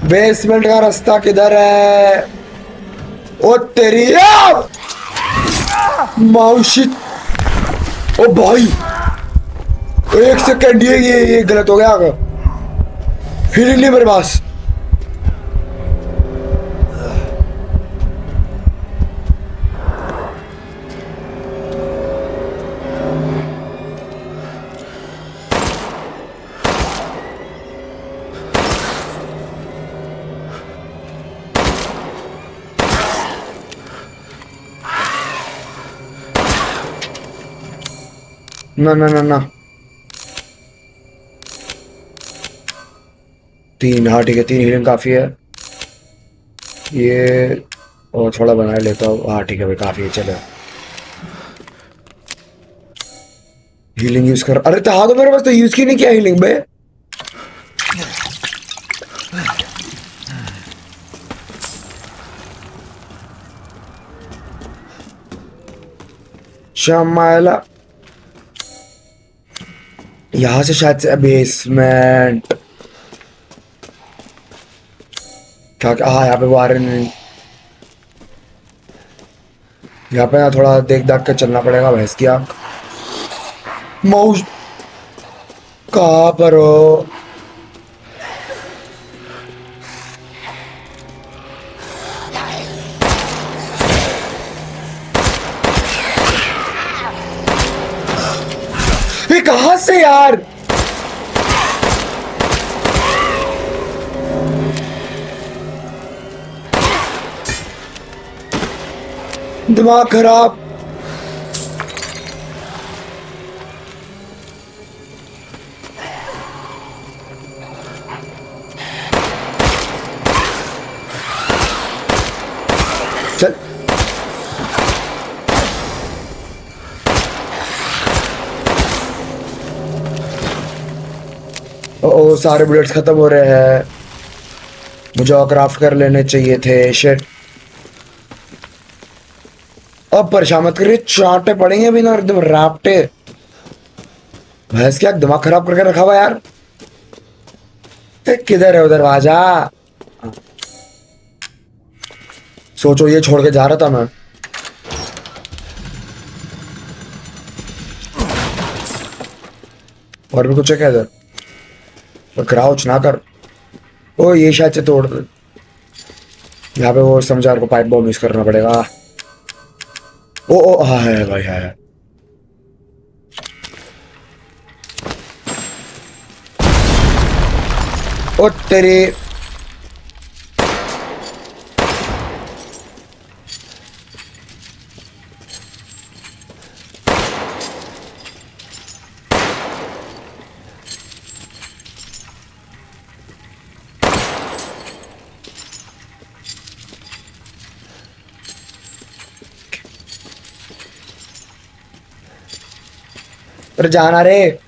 बेसमेंट का रास्ता किधर है? ओ तेरी माउशी। ओ भाई, एक सेकंड, ये गलत हो गया। हीलिंग नहीं मेरे पास। ना ना ना ना। तीन, हाँ ठीक है, तीन हीलिंग काफी है। ये और थोड़ा बना लेता हूँ। हाँ ठीक है भाई, काफी है, चलो। हीलिंग यूज कर। अरे तो मेरे पास तो यूज की नहीं किया हीलिंग बे। शमाइला, यहां से शायद से बेसमेंट। क्या क्या? हाँ यहाँ पे वो आ रहे नहीं। यहाँ पे ना थोड़ा देख दाख के चलना पड़ेगा, भैंस की आंख। माउस कहाँ पर हो? ये कहाँ से यार? दिमाग खराब। चल। ओ सारे बुलेट्स खत्म हो रहे हैं। मुझे और क्राफ्ट कर लेने चाहिए थे। शिट। अब परेशान मत करिए, चांटे पड़ेंगे भी ना एकदम रापटे। भैंस क्या दिमाग खराब करके रखा हुआ यार। किधर है उधर दरवाजा? सोचो ये छोड़ के जा रहा था मैं। और भी कुछ है क्या इधर? क्राउच ना कर। ओ ये शायद से तोड़ दे। यहाँ पे वो समझार को पाइप बॉम्ब यूज करना पड़ेगा। ओ हाँ है भाई, है। ओ तेरे। अरे जाना रे।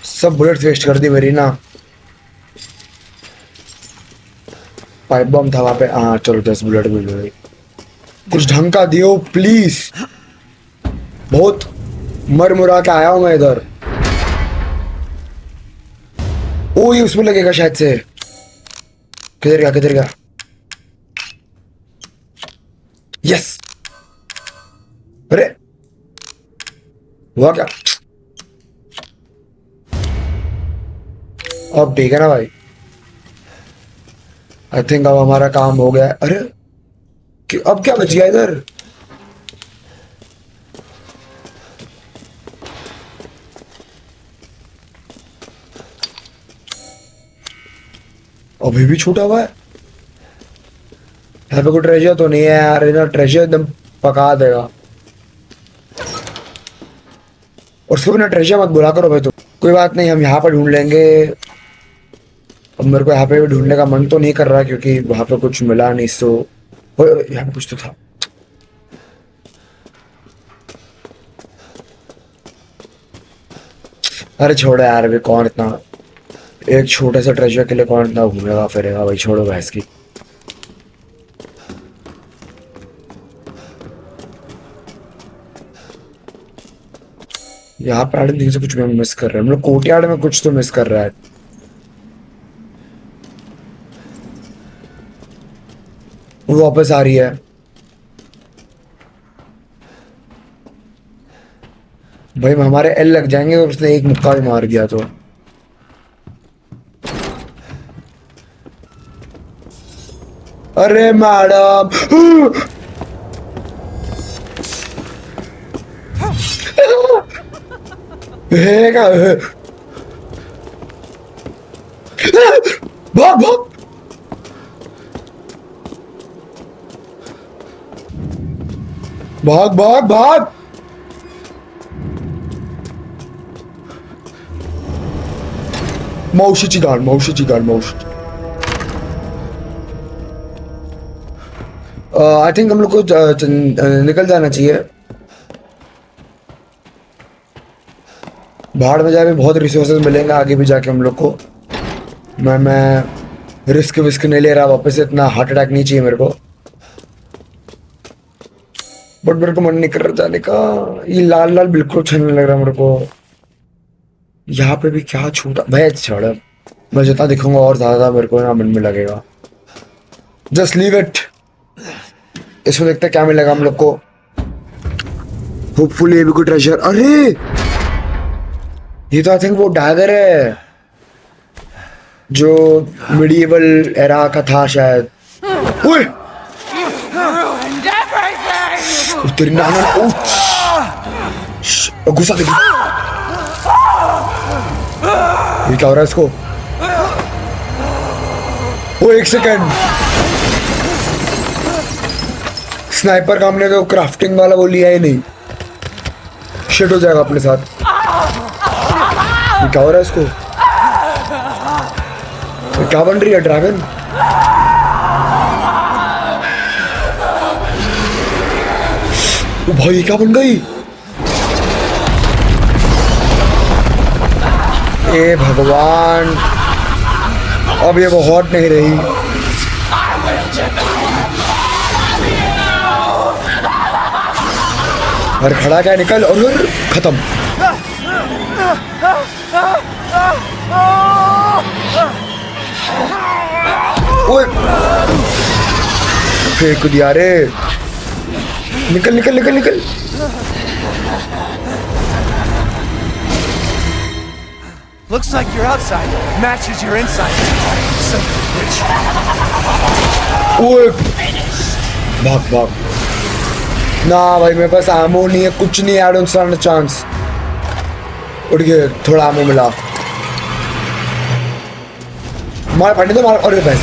सब बुलेट वेस्ट कर दी मेरी ना। पाइप बम था वहां पे। हाँ चलो 10 बुलेट मिल गई। कुछ ढंग का दियो प्लीज। बहुत मर मुरा के आया हूं मैं इधर। ओ ये उसमें लगेगा शायद से। किधर गया किधर गया? यस। अरे हुआ क्या? अब ठीक है ना भाई। आई थिंक अब हमारा काम हो गया है। अरे अब क्या बच गया इधर? अभी भी छूटा हुआ है। यहाँ पे कोई ट्रेजर तो नहीं है यार। इधर ट्रेजर एकदम पका देगा। और उसको बिना ट्रेजर मत बुला करो भाई। तो कोई बात नहीं, हम यहाँ पर ढूंढ लेंगे। अब मेरे को यहाँ पे भी ढूंढने का मन तो नहीं कर रहा क्योंकि वहां पे कुछ मिला नहीं। सो यहाँ पे कुछ तो था। अरे छोड़ो यार, अभी कौन इतना एक छोटे से ट्रेजर के लिए कौन इतना घूमेगा फिरेगा भाई। छोड़ो भैंस की। यहाँ पे आड़ दिन से कुछ मैं मिस कर रहा है। हम लोग कोर्टयार्ड में कुछ तो मिस कर रहा है। वो वापस आ रही है। भाई हमारे एल लग जाएंगे और उसने एक मुक्का भी मार दिया तो। अरे मैडम भाग भाग। भाग भाग भाग। मावशीची गाड मावशीची गाड मावशी। आई थिंक हम लोग को निकल जाना चाहिए। बाहर में जाके बहुत रिसोर्सेज मिलेंगे आगे भी जाके हम लोग को। मैं रिस्क विस्क नहीं ले रहा वापस से। इतना हार्ट अटैक नहीं चाहिए मेरे को। बट मेरे को मन नहीं कर रहा जाने का। ये लाल लाल बिल्कुल अच्छा नहीं लग रहा मेरे को। यहाँ पे भी क्या छूटा भाई। छोड़, मैं जितना दिखूंगा और ज्यादा मेरे को ना मन में लगेगा। Just leave it. इसमें देखते हैं क्या मिलेगा हम लोग को। होपफुली ये भी कोई ट्रेजर। अरे ये तो आई थिंक वो डैगर है जो मिडिएवल एरा का था शायद। ओए तेरी नाना गुस्सा लगी। ये क्या हो रहा है इसको? ओ एक सेकंड। स्नाइपर का हमने तो क्राफ्टिंग वाला वो लिया ही नहीं। शिट हो जाएगा अपने साथ। ये क्या हो रहा है इसको? ये क्या बन रही है? ड्रैगन? ओ भाई ये क्या बन गई? ए भगवान, अब ये वो हॉट नहीं रही। अरे खड़ा क्या, निकल। और खत्म। ओए फेंक दिया रे। निकल निकल निकल निकल। Looks like your outside matches your inside. Son of a bitch. ओए भाग भाग। ना भाई मेरे पास आमो नहीं है, कुछ नहीं। I don't stand a chance. उठ गए, थोड़ा आमो मिला। मार फटने दो, मार। अरे बस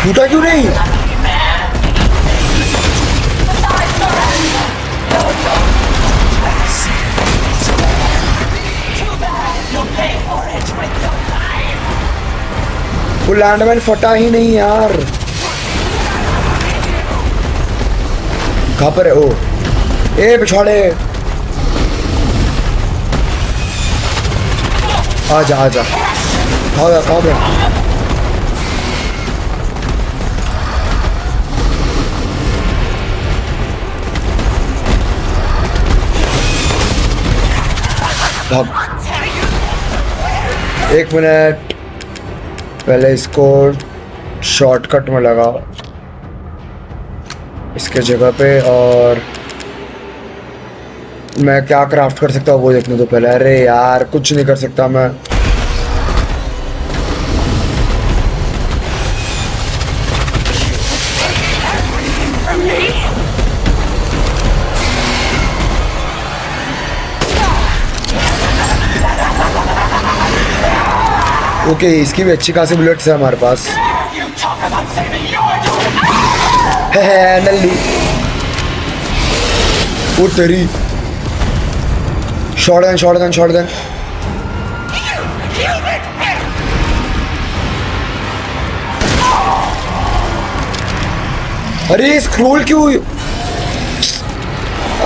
टूटा क्यों नहीं? वो लैंडमैन फटा ही नहीं यार। कहाँ पर है? ओ ए पिछवाड़े, आजा आजा। कहाँ गया? एक मिनट, पहले इसको शॉर्टकट में लगाओ इसके जगह पे, और मैं क्या क्राफ्ट कर सकता हूँ वो देखने दो पहले। अरे यार कुछ नहीं कर सकता मैं। ओके इसकी भी अच्छी खासी बुलेट्स है हमारे पास। है नल्ली, वो तेरी शॉटगन। अरे स्क्रॉल क्यों?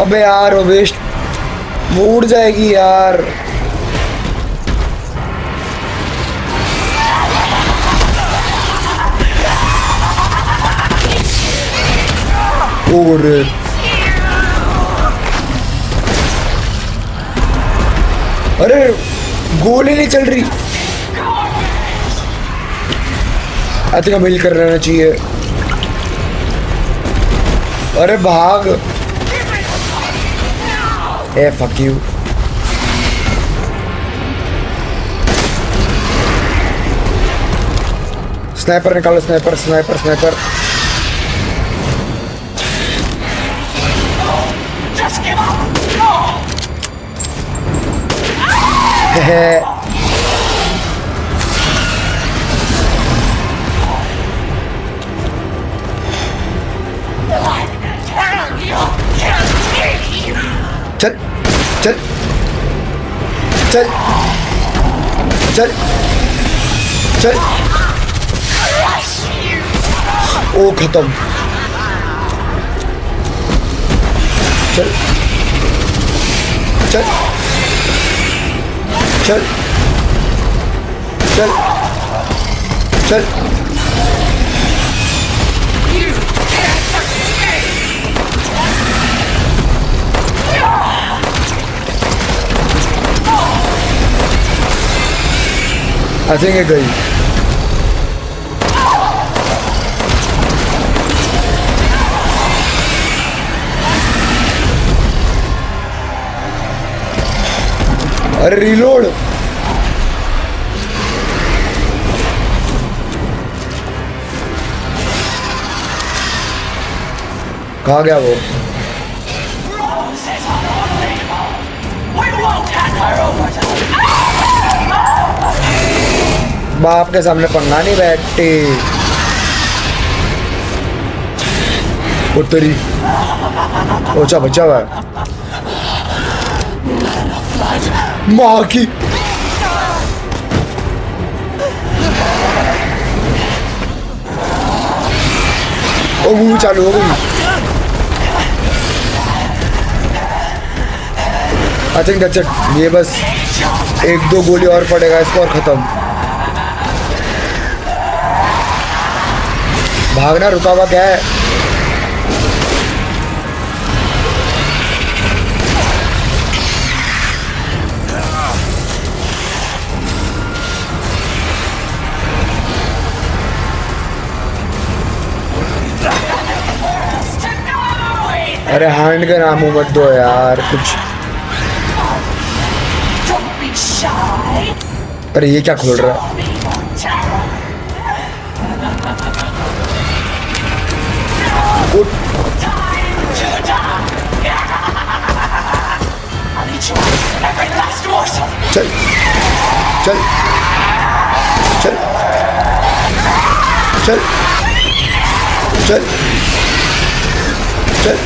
अबे यार वो वेस्ट, वो उड़ जाएगी यार। और अरे गोली नहीं चल रही। आई थिंक हमें हिल कर रहना चाहिए। अरे भाग। ए फक यू। स्नाइपर निकालो, स्नाइपर। है चल। ओ खत्म। चल। I think it गई। अरे रिलोड। कहाँ गया वो? बाप के सामने पंगा नहीं बैठती। उत्तरी ओचा बचा हुआ है माँ की। ओ मूवी चालू हो गई। I think that's it. ये बस एक दो गोली और पड़ेगा इसको और खत्म। भागना रुका हुआ क्या है? अरे हैंड का नाम मत दो यार कुछ। अरे ये क्या खोल रहा है? चल चल चल चल चल चल।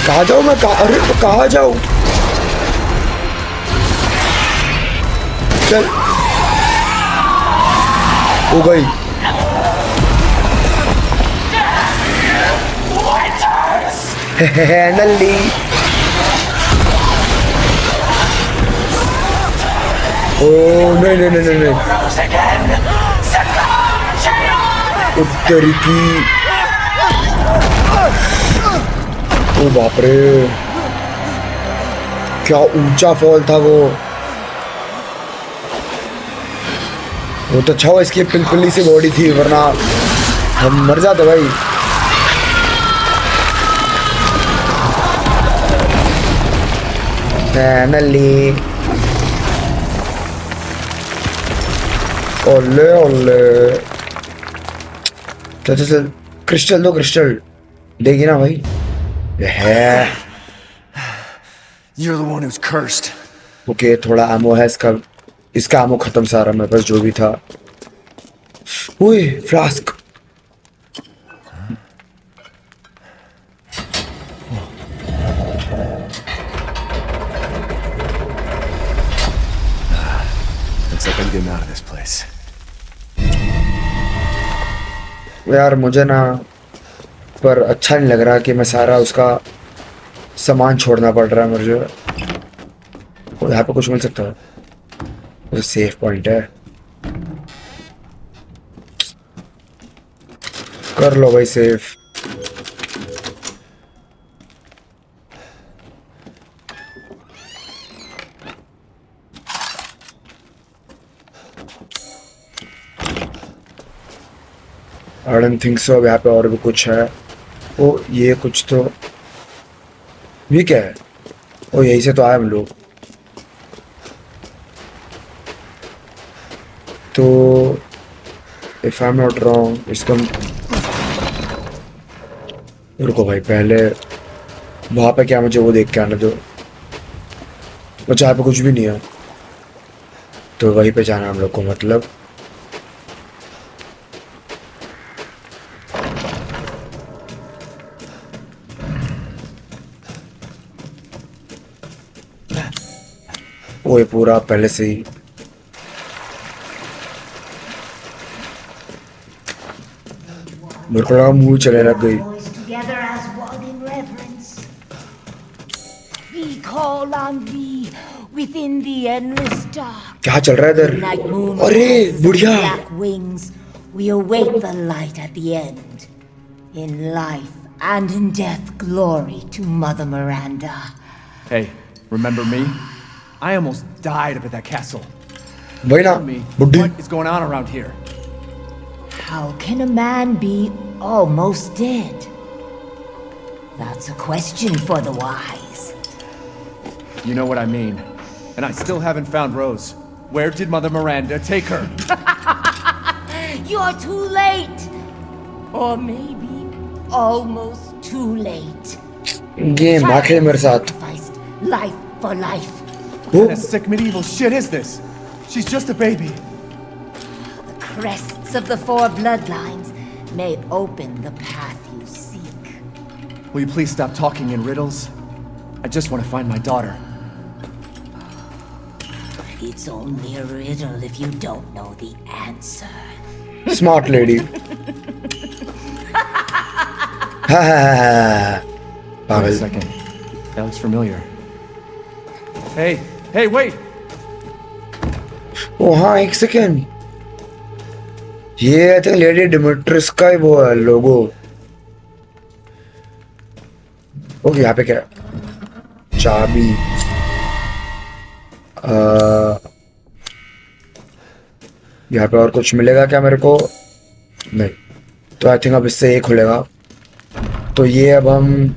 कहाँ जाऊँ मैं? अरे तो कहाँ जाऊँ? चल हो गई। नल्ली ओ नहीं नहीं नहीं नहीं उत्तरी की ओ बाप रे क्या ऊंचा फॉल था वो तो अच्छा हुआ इसकी पिलपिली सी बॉडी थी वरना हम मर जाते भाई। नल्ली ओले ओले चल चल चल क्रिस्टल दो क्रिस्टल देगी ना भाई ये है। You're the one who's cursed. Okay थोड़ा एमो है इसका एमो खत्म सारा मेरे पास जो भी था। ओए flask Looks like I'm getting out of this place. यार मुझे ना पर अच्छा नहीं लग रहा कि मैं सारा उसका सामान छोड़ना पड़ रहा है मुझे। यहाँ पे कुछ मिल सकता है तो सेफ पॉइंट है कर लो भाई safe. I don't think so। अब यहाँ पे और भी कुछ है। ओ ये कुछ तो ये क्या है? ओ यहीं से तो आए हम लोग। तो if I'm not wrong इसका रुको भाई पहले वहाँ पे क्या मुझे वो देख के आने दो। अच्छा यहाँ पे कुछ भी नहीं है तो वहीं पे जाना हम लोग को मतलब। वो ये पूरा पहले से ही मेरे को लगा मुंह चले लग गई। Together as one in reverence. We call on thee within the endless dark. क्या चल रहा है इधर? Like moon अरे rises बुढ़िया with black wings, we await the light at the end. In life and in death, glory to Mother Miranda. Hey, remember me? I almost died up at that castle. वही ना Tell me, बुढ़ी। what is going on around here? How can a man be almost dead? That's a question for the wise. You know what I mean. And I still haven't found Rose. Where did Mother Miranda take her? You're too late. Or maybe almost too late. Game आखिर मेरे साथ। Sacrificed life for life. Oh What sick medieval shit is this? She's just a baby. The crests of the four bloodlines may open the path you seek. Will you please stop talking in riddles? I just want to find my daughter. It's only a riddle if you don't know the answer. Smart lady. Wait a पागल। second. That looks familiar. Hey, hey, wait! ओ हाँ एक second ये I think lady डिमिट्रिस का ही वो है लोगो। Okay यहाँ पे क्या है? चाबी यहाँ पे और कुछ मिलेगा क्या मेरे को? नहीं तो आई थिंक अब इससे ये खुलेगा। तो ये अब हम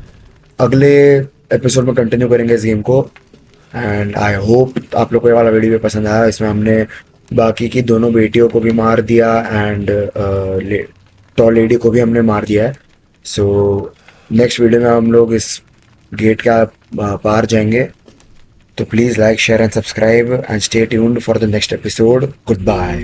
अगले एपिसोड में कंटिन्यू करेंगे इस गेम को। एंड आई होप आप लोग को ये वाला वीडियो पसंद आया। इसमें हमने बाकी की दोनों बेटियों को भी मार दिया एंड टॉल लेडी को भी हमने मार दिया है। सो नेक्स्ट वीडियो में हम लोग इस गेट का पार जाएंगे। तो please like share and subscribe and stay tuned for the next episode. Good bye.